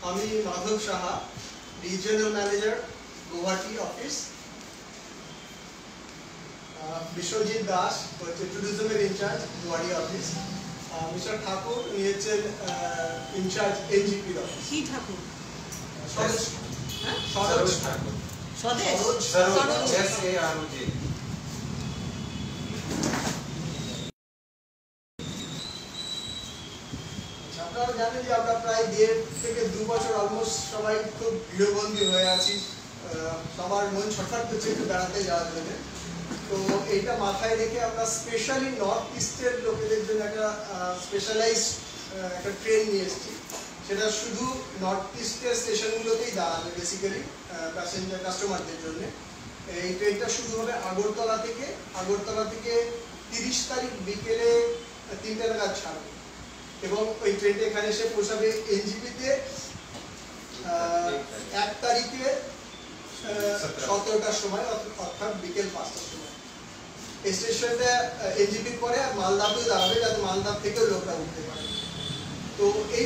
আমি Madhab Saha, regional manager Guwahati office. Biswajit Das হচ্ছে ট্যুরিজমের incharge Guwahati office. Mister Thakur উনি হচ্ছেন ইনচার্জ এনজিপির অফিস। কি ঠাকুর? সরোজ সরোজ ঠাকুর। সরোজ SAROJ। আপনারা জানেন যে আমরা প্রায় 1.5 থেকে 2 বছর অলমোস্ট সবাই খুব গৃহবন্দী হয়ে আছি। সবার মন ছটফট করছে একটু বেড়াতে যাওয়ার জন্য। তো এইটা মাথায় রেখে আমরা স্পেশালি নর্থ ইস্টের লোকেদের জন্য একটা স্পেশালাইজড একটা ট্রেন নিয়ে এসেছি। সেটা শুধু নর্থ ইস্টের স্টেশনগুলোতেই দাঁড়াবে বেসিক্যালি প্যাসেঞ্জার কাস্টমারদের জন্য। এই ট্রেনটা শুরু হবে আগরতলা থেকে 30 তারিখ বিকেলে 3টে নাগাদ ছাড়বে এবং ওই ট্রেনটা এখানে এসে পৌঁছাবে এনজিপিতে 1 তারিখে 17টার সময়, অর্থাৎ বিকেল 5টার সময়। এই স্টেশনটা এনজিপির পরে আর মালদাতেও দাঁড়াবে, যাতে মালদা থেকেও লোকরা উঠতে পারে। তো এই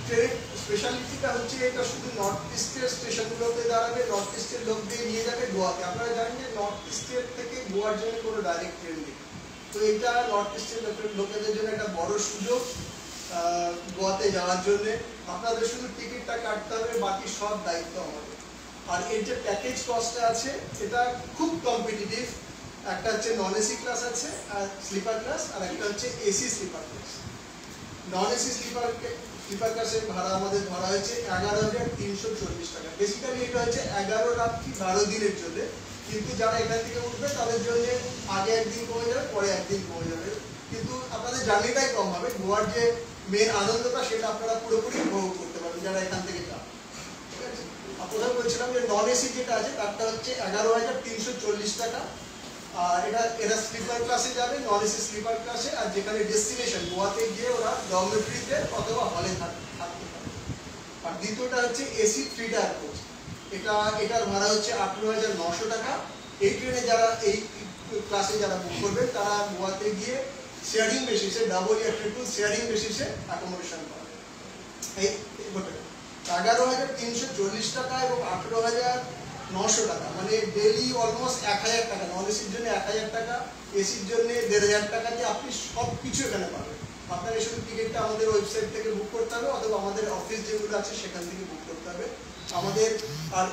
ট্রেনের স্পেশালিটিটা হচ্ছে এটা শুধু নর্থ ইস্টের স্টেশনগুলোতে দাঁড়াবে, নর্থ ইস্টের লোকদের নিয়ে যাবে গোয়াতে। আপনারা জানেন যে নর্থ ইস্টের থেকে গোয়ার জন্য কোনো ডাইরেক্ট ট্রেন নেই। তো এটা নর্থ ইস্টের লোকেদের জন্য একটা বড় সুযোগ গোয়াতে যাওয়ার জন্য। আপনাদের শুধু টিকিটটা কাটতে হবে, বাকি সব দায়িত্ব আমাদের। আর এর যে প্যাকেজ কস্টটা আছে এটা খুব কম্পিটিটিভ। একটা হচ্ছে নন এসি ক্লাস আছে আর স্লিপার ক্লাস, আর একটা হচ্ছে AC sleeper class. Non AC sleeper ক্লাসের ভাড়া আমাদের ধরা হয়েছে 11,340 টাকা। বেসিক্যালি এটা হচ্ছে 11 রাত্রি 12 দিনের জন্য, কিন্তু যারা এখান থেকে উঠবে তাদের জন্য আগে একদিন কমে যাবে, পরে একদিন কমে যাবে, কিন্তু আপনাদের জার্নিটাই কম হবে। গোয়ার যে মেন আনন্দটা সেটা আপনারা পুরোপুরি উপভোগ করতে পারবেন যারা এখান থেকে যান। ঠিক আছে, আপনাদের বলছিলাম যে নন এসি যেটা আছে তারটা হচ্ছে 11,340 টাকা। আর এরা স্লিপার ক্লাসে যাবে, নন এসি স্লিপার ক্লাসে, আর যেখানে ডেস্টিনেশন গোয়াতে গিয়ে ওরা ডরমেটরিতে অথবা হলে থাকতে পারে। আর দ্বিতীয়টা হচ্ছে এসি 3 টায়ার কোচ। এটার ভাড়া হচ্ছে 18,900 টাকা। এই ট্রেনে যারা এই ক্লাসে যারা বুক করবে তারা গোয়াতে গিয়ে শেয়ারিং বেসিসে, ডাবল ইয়ার ট্রিপল শেয়ারিং বেসিসে অ্যাকোমোডেশন পাবে। এই 11,340 টাকা এবং 18,900 টাকা, মানে ডেইলি অলমোস্ট 1,000 টাকা। নন এসির জন্য 1,000 টাকা, এসির জন্য 1,500 টাকা দিয়ে আপনি সব কিছু এখানে পাবেন। আপনাকে শুধু টিকিটটা আমাদের ওয়েবসাইট থেকে বুক করতে হবে অথবা আমাদের অফিস যেগুলো আছে সেখান থেকে বুক করতে হবে আমাদের। আর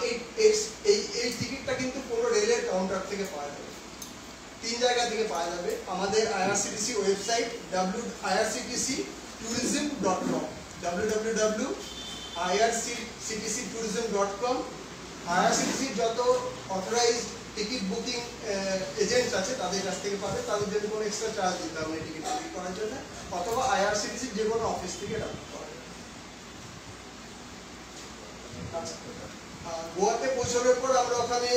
এই টিকিটটা কিন্তু কোনো রেলের কাউন্টার থেকে পাওয়া যাবে, 3 জায়গা থেকে পাওয়া যাবে। আমাদের IRCTC website irctctourism.com, www.irctctourism.com। IRCTC যত অথরাইজড টিকিট বুকিং এজেন্টস আছে তাদের কাছ থেকে পাবে, তাদের জন্য কোনো এক্সট্রা চার্জ দিতে হবে টিকিট বুকিং করার জন্য, অথবা IRCTC যে কোনো অফিস থেকে এটা বুক করা যাবে। আচ্ছা, গোয়াতে পৌঁছানোর পর আমরা ওখানে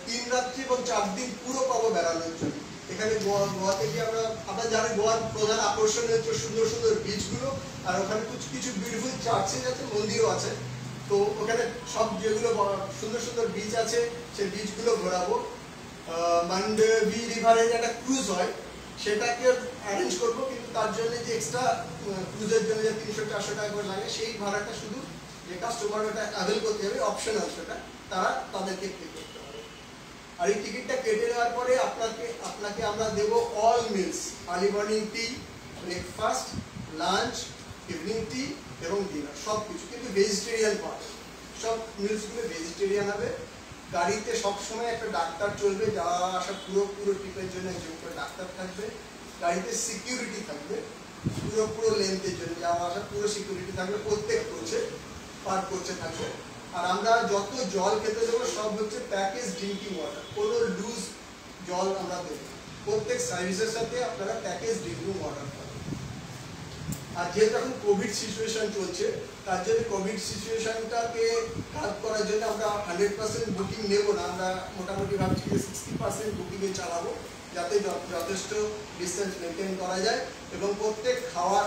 3 রাত্রি এবং 4 দিন পুরো পাবো বেড়ানোর জন্য। এখানে গোয়াতে গিয়ে আমরা জানি গোয়ার প্রধান আকর্ষণ হচ্ছে সুন্দর সুন্দর বিচগুলো, আর ওখানে কিছু বিউটিফুল চার্চেস আছে, মন্দিরও আছে। তো ওখানে সব যেগুলো সুন্দর সুন্দর বিচ আছে সেই বিচগুলো ঘোরাবো। মান্ডবি রিভারের একটা ক্রুজ হয়, সেটাকে অ্যারেঞ্জ করবো, কিন্তু তার জন্য যে এক্সট্রা ক্রুজের জন্য যে 300-400 টাকা করে লাগে সেই ভাড়াটা শুধু যে কাস্টমার ওটা অ্যাভেল করতে হবে, অপশনাল, সেটা তাদেরকে পে করতে হবে। আর এই টিকিটটা কেটে নেওয়ার পরে আপনাকে আমরা দেবো all meals, early morning tea, breakfast, lunch, evening tea এবং ডিনার, সব কিছু, কিন্তু ভেজিটেরিয়ান পাবে। সব মিলসগুলো ভেজিটেরিয়ান হবে। গাড়িতে সবসময় একটা ডাক্তার চলবে, যাওয়া আসা পুরো ট্রিপের জন্য একজন করে ডাক্তার থাকবে। গাড়িতে সিকিউরিটি থাকবে পুরো লেন্থের জন্য, যাওয়া আসা পুরো সিকিউরিটি থাকবে, প্রত্যেক কোচে পার কোচে থাকবে। আর আমরা যত জল খেতে দেবো সব হচ্ছে প্যাকেজ ড্রিঙ্কিং ওয়াটার, কোনো লুজ জল আমরা দেবো। প্রত্যেক সার্ভিসের সাথে আপনারা প্যাকেজ ড্রিঙ্কিং ওয়াটার পাবেন। আর যেহেতু এখন কোভিড সিচুয়েশন চলছে, তার জন্য কোভিড সিচুয়েশনটাকে কাজ করার জন্য আমরা 100% বুকিং নেব না। আমরা মোটামুটি ভাবছি যে 60% বুকিংয়ে চালাবো, যাতে যথেষ্ট ডিস্টেন্স মেনটেন করা যায়। এবং প্রত্যেক খাওয়ার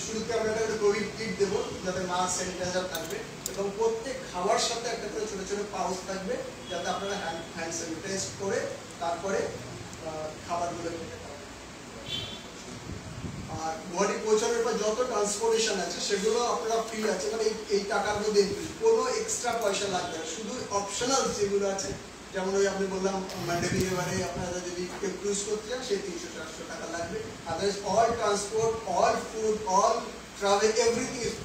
শুরুতে আমরা একটা কোভিড কিট দেবো, যাতে মাস্ক, স্যানিটাইজার থাকবে, এবং প্রত্যেক খাওয়ার সাথে একটা করে ছোটো ছোটো পাউচ থাকবে, যাতে আপনারা হ্যান্ড স্যানিটাইজ করে তারপরে খাবারগুলো খেতে পারেন। আর গুয়াহাটি পৌঁছানোর পর যত ট্রান্সপোর্টেশন আছে সেগুলো আপনারা ফ্রি আছে, মানে এই টাকার মধ্যে কোনো এক্সট্রা পয়সা লাগবে না, শুধু অপশনাল যেগুলো আছে, যেমন ওই আপনি বললাম মান্ডেবি এবারে আপনারা যদি কেউ ক্রুজ করতে চান সেই 300-400 টাকা লাগবে। Otherwise all transport, all food, all travel, everything is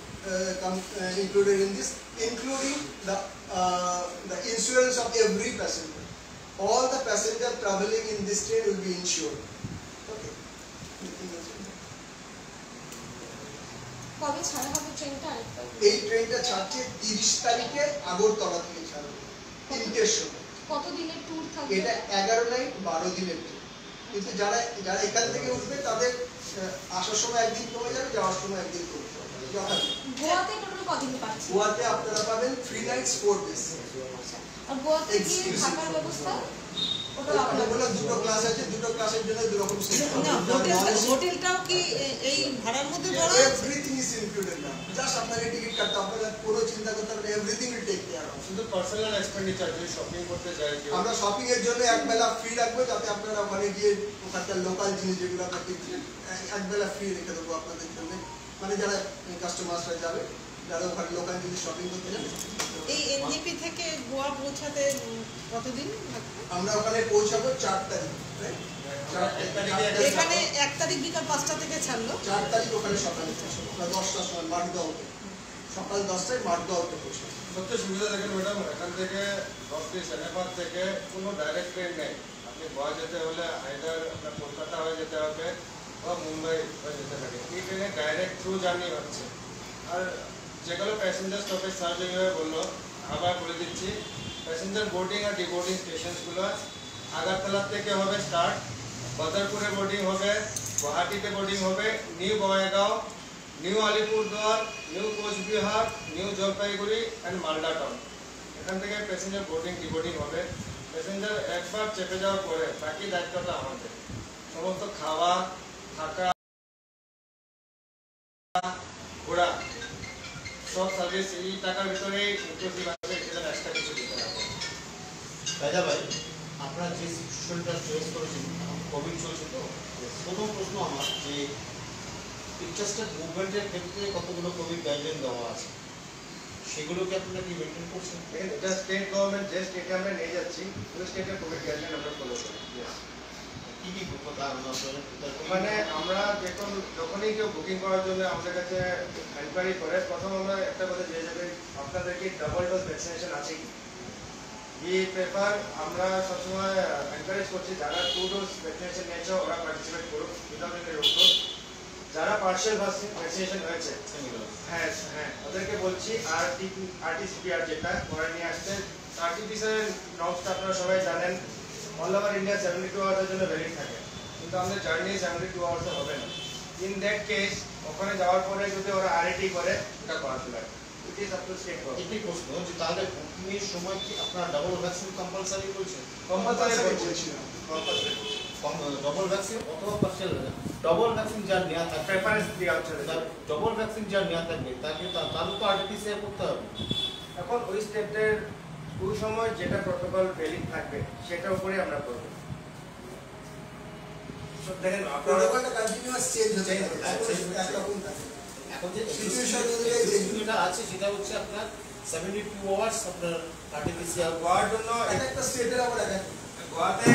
included in this, including the insurance of every passenger. All the passengers traveling in this train will be insured. Okay. কবে ছাড়া হবে ট্রেনটা? এই ট্রেনটা ছাড়ছে 30 তারিখে আগরতলা থেকে ছাড়বে 3টের সময়। কত দিনের ট্যুর থাকবে? এটা 11 নাইট 12 দিনের ট্যুর। কিন্তু যারা এখান থেকে উঠবে তাদের আসার সময় একদিন কমে যাবে, যাওয়ার সময় একদিন কমে যাবে। গোয়াতে টোটাল কদিন পাচ্ছেন? গোয়াতে আপনারা পাবেন 3 nights 4 days। আর গোয়াতে গিয়ে থাকার ব্যবস্থা ওটা আমরা বললাম দুটো ক্লাস আছে, দুটো ক্লাসের জন্য দুটো রকম সিস্টেম। না, হোটেলটাও কি এই ভাড়ার মধ্যে পড়ে? এভরিথিং ইজ ইনক্লুডেড না, জাস্ট আপনাকে টিকিট কাটতে হবে, আপনারা কোনো চিন্তা করতে হবে না, everything will take care of. শুধু পার্সোনাল এক্সপেন্ডিচার, যদি শপিং করতে যায় কেউ, আমরা শপিং এর জন্য এক বেলা ফ্রি রাখবো, যাতে আপনারা ওখানে গিয়ে ওখানকার লোকাল জিনিস যেগুলো আপনাকে এক বেলা ফ্রি রেখে দেবো আপনাদের জন্য, মানে যারা কাস্টমাররা যাবে, যারা ওখানে লোকাল জিনিস শপিং করতে যাবে। এই এনজেপি থেকে গোয়া পৌঁছাতে কতদিন লাগবে? আমরা ওখানে পৌঁছাবো 4 তারিখ, এখানে 1 তারিখ বিকাল 5টা থেকে ছাড়লো, 4 তারিখ ওখানে সকালে পৌঁছাবো, আমরা 10টার সময় মাঠগাঁওতে, সকাল 10টায় মাঠগাঁওতে পৌঁছাবো। সবচেয়ে সুবিধা দেখেন ম্যাডাম, এখান থেকে 10 সেনেপাত থেকে কোনো ডাইরেক্ট ট্রেন নেই। আপনি গোয়া যেতে হলে আইদার আপনার কলকাতা হয়ে যেতে হবে বা মুম্বাই হয়ে যেতে লাগে। এই ট্রেনে ডাইরেক্ট থ্রু জার্নি হচ্ছে। আর যেগুলো প্যাসেঞ্জার স্টপেজ স্যার যেভাবে বললো, আবার বলে দিচ্ছি, প্যাসেঞ্জার বোর্ডিং আর ডিবোর্ডিং স্টেশনসগুলো আগরতলা থেকে হবে স্টার্ট, বদরপুরে বোর্ডিং হবে, গুয়াহাটিতে বোর্ডিং হবে, new Bongaigaon, new Alipurduar, new Coochbehar, new Jalpaiguri and Malda town. এখান থেকে প্যাসেঞ্জার বোর্ডিং ডিবোর্ডিং হবে। প্যাসেঞ্জার একবার চেপে যাওয়ার পরে বাকি দায়িত্বটা আমাদের, সমস্ত খাওয়া, থাকা, ঘোরা, সব সার্ভিস এই টাকার ভিতরেই ইনক্লুসিভ আছে, এটা এক্সট্রা কিছু দিতে হবে। রাজা ভাই, আপনারা যে সিচুয়েশনটা ফেস করেছেন, কোভিড চলছে, তো প্রথম প্রশ্ন আমার যে ইন্টারস্টেট মুভমেন্টের ক্ষেত্রে কতগুলো কোভিড গাইডলাইন দেওয়া আছে, সেগুলোকে আপনারা কি মেনটেন করছেন? এটা স্টেট গভর্নমেন্ট যে স্টেটে আমরা নিয়ে যাচ্ছি, ওই স্টেটের কোভিড গাইডলাইন আমরা ফলো করি। কি কি কারণ মানে আমরা যখনই কেউ বুকিং করার জন্য আমাদের কাছে এনকোয়ারি করে, প্রথম আমরা একটা কথা জেনে যাবে আপনাদের কি ডাবল ডোজ ভ্যাকসিনেশন আছে কি। এই পেপার আমরা সবসময় এনকারেজ করছি, যারা 2 ডোজ ভ্যাকসিনেশন নিয়েছে ওরা পার্টিসিপেট করুক উইদাউট এনি রোকটোক। যারা পার্শিয়াল ভ্যাকসিনেশন হয়েছে, হ্যাঁ হ্যাঁ, ওদেরকে বলছি RT-PCR যেটা ওরা নিয়ে আসছে। RT-PCR নর্মসটা আপনারা সবাই জানেন, অল ওভার ইন্ডিয়া 72 আওয়ার্সের জন্য ভ্যালিড থাকে, কিন্তু আমাদের জার্নি 72 আওয়ার্সে হবে না। ইন দ্যাট কেস ওখানে যাওয়ার পরে যদি ওরা RT করে, এটা করাতে লাগে। It is up to state government. একটি প্রশ্ন, যে তাহলে বুকিংয়ের সময় কি আপনারা ডাবল ভ্যাকসিন কম্পালসারি বলছেন? কম্পালসারি বলছি না, কম্পালসারি ডবল ভ্যাকসিন অথবা পার্সিয়াল, ডবল ভ্যাকসিন যার নেওয়া থাকে, প্রেফারেন্স দেওয়া হচ্ছে। ডবল ভ্যাকসিন যার নেওয়া থাকবে তাকে তাহলে তো RT-PCR করতে হবে। এখন ওই স্টেটের ওই সময় যেটা প্রটোকল ভ্যালিড থাকবে সেটার উপরে আমরা করব। সব দেখেন প্রোটোকলটা কন্টিনিউয়াস চেঞ্জ হচ্ছে, একরকম থাকে। এখন যে সিচুয়েশন অনুযায়ী যেটা আছে সেটা হচ্ছে আপনার 72 আওয়ার্স আপনার RT-PCR। গোয়ার জন্য একটা স্টেটের আবার গোয়াতে,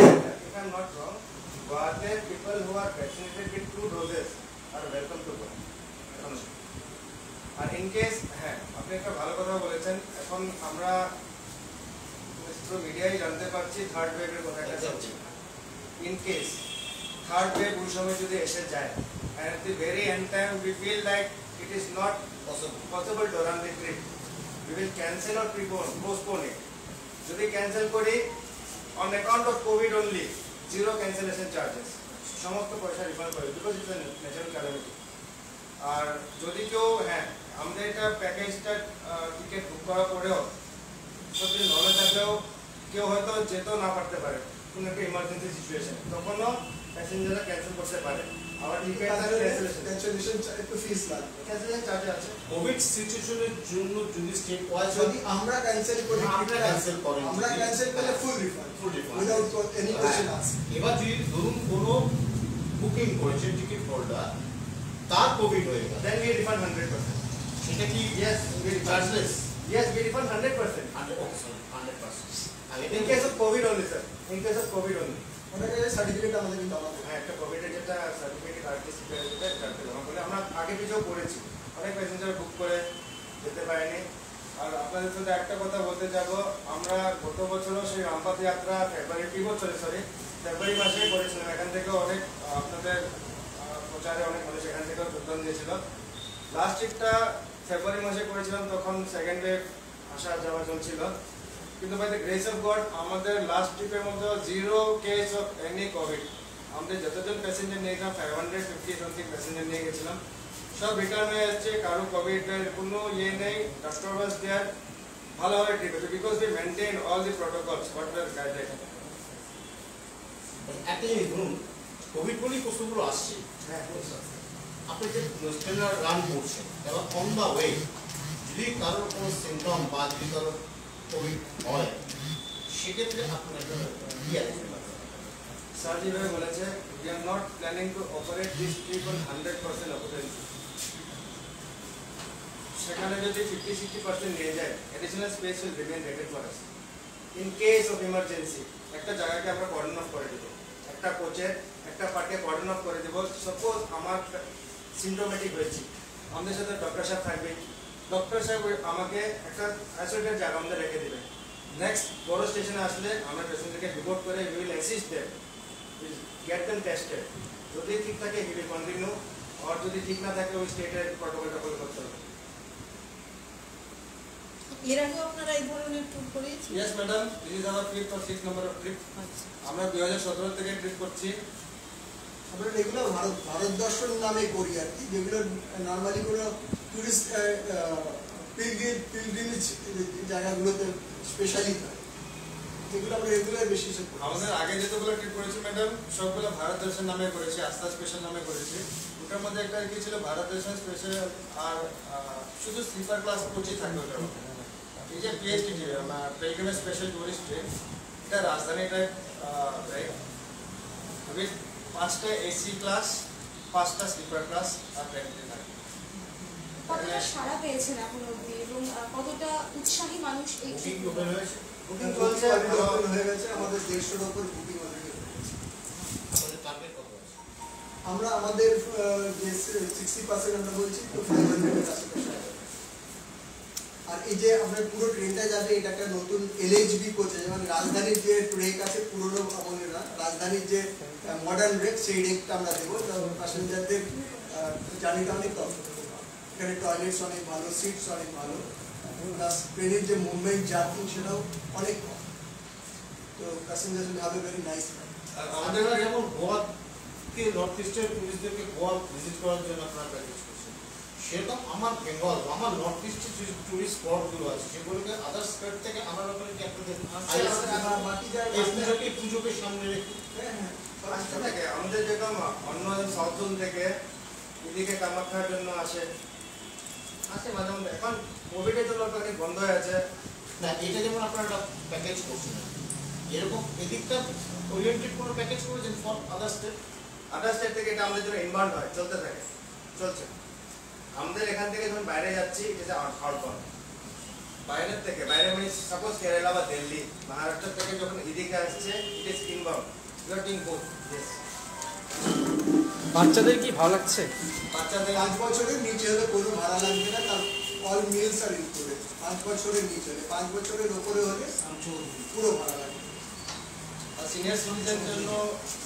if I'm not wrong, গোয়াতে people who are vaccinated with 2 doses are welcome to go. আর ইন কেস, হ্যাঁ আপনি একটা ভালো কথা বলেছেন, এখন আমরা মিডিয়ায় জানতে পারছি থার্ড ওয়েভের কথা একটা চলছে। ইন কেস থার্ড ওয়েভ ওই সময় যদি এসে যায়, and at the very end time we feel like it is not possible to run the trip, we will cancel or postpone it. যদি ক্যান্সেল করি, on account of COVID only, 0 cancellation charges, সমস্ত পয়সা refund করে, because it's a natural calamity. আর যদি কেউ, হ্যাঁ আমাদের এটা প্যাকেজটা টিকিট বুক করার পরেও সব কিছু নলেজ থাকলেও কেউ হয়তো যেতেও না পারতে পারে কোনো একটা ইমার্জেন্সি সিচুয়েশন, তখনও প্যাসেঞ্জাররা ক্যান্সেল করতে পারে। আবার টিকিট ক্যান্সেলেশন একটু ফিস লাগে, ক্যান্সেলেশন চার্জ আছে। কোভিড সিচুয়েশনের জন্য যদি স্টেট ওয়াইজ যদি আমরা ক্যান্সেল করি, আমরা ক্যান্সেল করেন, আমরা ক্যান্সেল করলে full refund without any question ask. এবার যদি ধরুন কোনো বুকিং করেছেন টিকিট হোল্ডার, তার কোভিড হয়ে গেল, then we refund 100%. সেটা কি Yes, we refund. Chargeless? Yes, we refund 100%. 100%. আর In case of COVID only, sir. In case of COVID only. ওটাকে সার্টিফিকেট আমাদের জমা করতে হ্যাঁ, একটা কোভিডের যেটা সার্টিফিকেট আরটিসি যেটা কাটতে জমা করলে আমরা আগে পিছিয়েও করেছি, অনেক প্যাসেঞ্জার বুক করে যেতে পারেনি। আর আপনাদের সাথে একটা কথা বলতে যাব, আমরা গত বছরও সেই রামপাত যাত্রা ফেব্রুয়ারি মাসে করেছিলাম। এখান থেকে অনেক আপনাদের প্রচারে অনেক মানুষ এখান থেকে যোগদান দিয়েছিল। লাস্ট ট্রিপটা ফেব্রুয়ারি মাসে করেছিলাম, তখন সেকেন্ড ওয়েভ আসা যাওয়া চলছিল, কিন্তু by the grace of God আমাদের লাস্ট ট্রিপের মধ্যে 0 কেস অফ এনি কোভিড। আমাদের যতজন প্যাসেঞ্জার নিয়েছিলাম 550 সামথিং প্যাসেঞ্জার নিয়ে গেছিলাম, সব রিটার্ন হয়ে যাচ্ছে, কারো কোভিডের কোনো ইয়ে নেই। ডক্টর ওয়াজ দেয়ার, ভালোভাবে ট্রিট হচ্ছে, because we maintain all the protocols what were guideline. একটা জিনিস ধরুন, কোভিড বলেই প্রশ্নগুলো আসছে। হ্যাঁ, আপনি যে ট্রেনার রান করছেন এবং অন দ্য ওয়ে যদি কারোর কোনো সিমটম বা যদি কারোর কোভিড হয়, সেক্ষেত্রে আপনার কি আছে? স্যার যেভাবে বলেছে, we are not planning to operate this trip on 100% occupancy. সেখানে যদি 50-60% নিয়ে যায়, additional space will remain rated for us. In case of emergency একটা জায়গাকে আমরা কর্ডন অফ করে দেব, একটা কোচের একটা পার্টকে কর্ডন অফ করে দেব। সাপোজ আমার সিমটোমেটিক হয়েছে, আমাদের সাথে ডক্টর সাহেব থাকবে, ডক্টর সাহেব আমাকে একটা আইসোলেটেড জায়গা আমাদের রেখে দেবে। নেক্সট বড় স্টেশনে আসলে আমরা পেশেন্টকে রিপোর্ট করে we will assist them, get them tested. যদি ঠিক থাকে হি উইল কন্টিনিউ, আর যদি ঠিক না থাকে ওই স্টেটের প্রটোকলটা ফলো করতে হবে। এর আগেও আপনারা এই ধরনের ট্যুর করিয়েছেন? Yes madam, this is our 5th or 6th number of trip. আমরা 2017 থেকে ট্রিপ করছি। আমরা এগুলো ভারত দর্শন নামে করি আর কি, যেগুলো নর্মালি কোনো টুরিস্ট পিলগ্রিমেজ জায়গাগুলোতে স্পেশালি হয়, যেগুলো আমরা রেগুলার বেসিসে করি। আমাদের আগে যতগুলো ট্রিপ করেছি ম্যাডাম, সবগুলো ভারত দর্শন নামে করেছি, আস্থা স্পেশাল নামে করেছি। ওটার মধ্যে একটা কি ছিল, ভারত দর্শন স্পেশাল, আর শুধু স্লিপার ক্লাস কোচই থাকবে ওটার মধ্যে। এই যে PST pilgrimage special tourist train, এটা রাজধানী টাইপ রাইড, উইথ 5টা এসি ক্লাস, 5টা স্লিপার ক্লাস আর ট্রেন থাকে। কতটা সাড়া পেয়েছেন এখন অবধি এবং কতটা উৎসাহী মানুষ এই বুকিং ট্রিপ ওপেন হয়েছে? বুকিং চলছে, ওপেন হয়ে গেছে, আমাদের 150-এর উপর বুকিং অলরেডি হয়ে গেছে। আপনাদের টার্গেট কত আছে? আমরা আমাদের যে 60% আমরা বলছি, তো 500-এর আশেপাশে আছে। আর এই যে আপনার পুরো ট্রেনটা যাবে, এটা একটা নতুন এলএইচবি কোচ, যেমন রাজধানীর যে ট্রেক আছে পুরোনো আমলের না, রাজধানীর যে মডার্ন ব্রেক, সেই রেকটা আমরা দেবো। প্যাসেঞ্জারদের জার্নিটা অনেক কম, এখানে টয়লেটস অনেক ভালো, সিটস অনেক ভালো, প্লাস ট্রেনের যে মুভমেন্ট জার্কিং সেটাও অনেক কম, তো passenger will have a very nice. আর আমাদের আমাদের যেমন গোয়াকে নর্থ ইস্টের টুরিস্টদেরকে গোয়া ভিজিট করার জন্য আপনারা প্যাকেজ করছেন, সেরকম আমার বেঙ্গল, আমার নর্থ ইস্টের যে টুরিস্ট স্পটগুলো আছে সেগুলোকে আদার স্টেট থেকে আনার ব্যাপারে কি আপনাদের বাকি এই পুজোকে সামনে রেখে? আসতে থাকে আমাদের, যেরকম অন্য সাউথ জোন থেকে এদিকে কামাখ্যার জন্য আসে মাঝে মধ্যে। এখন কোভিডের জন্য অনেক বন্ধ হয়ে আছে। না, এটা যেমন আপনারা একটা প্যাকেজ করছেন, এরকম এদিকটা ওরিয়েন্টেড কোনো প্যাকেজ করেছেন for other state? Other state থেকে এটা আমাদের জন্য ইনবাউন্ড হয়, চলতে থাকে, চলছে। আমাদের এখান থেকে যখন বাইরে যাচ্ছি, এটা আউটবাউন্ড। বাইরের থেকে, বাইরে মানে সাপোজ কেরালা বা দিল্লি, মহারাষ্ট্র থেকে যখন এদিকে আসছে, it is inbound. You are doing both. Yes. বাচ্চাদের কি ভালো লাগছে? বাচ্চাদের 5 বছরের নিচে হলে কোনো ভাড়া লাগবে না, তার অল মিলস আর ইনক্লুডেড। 5 বছরের নিচে হলে, 5 বছরের উপরে হলে পুরো ভাড়া লাগবে। আর সিনিয়র সিটিজেন জন্য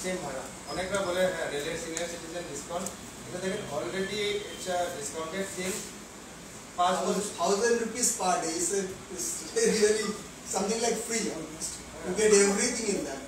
সেম ভাড়া। অনেকরা বলে হ্যাঁ রেলের সিনিয়র সিটিজেন ডিসকাউন্ট, এটা দেখেন already it's a discounted thing. 1,000 rupees per day is really something like free almost. You get everything in that.